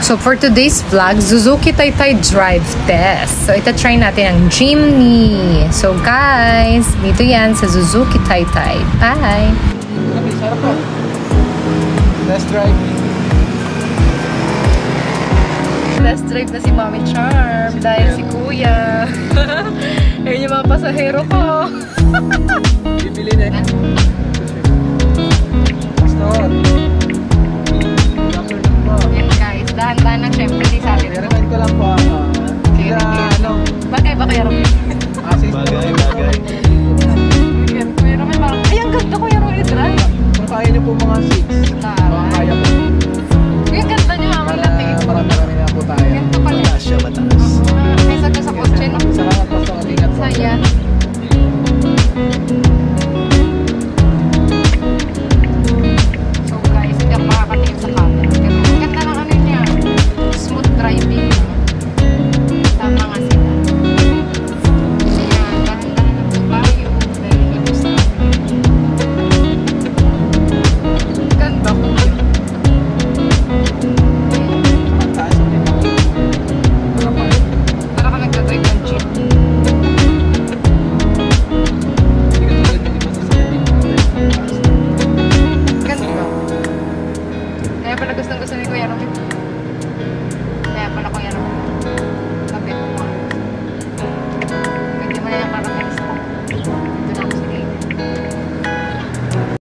So for today's vlog, Suzuki Taytay Drive Test. So ita-try natin ang Jimny. So guys, dito yan sa Suzuki Taytay. Bye! Sarap po. Test drive. Test drive na si Mommy Charm dahil si Kuya. Ayun yung mga pasahero ko. Bibili na. Pastor.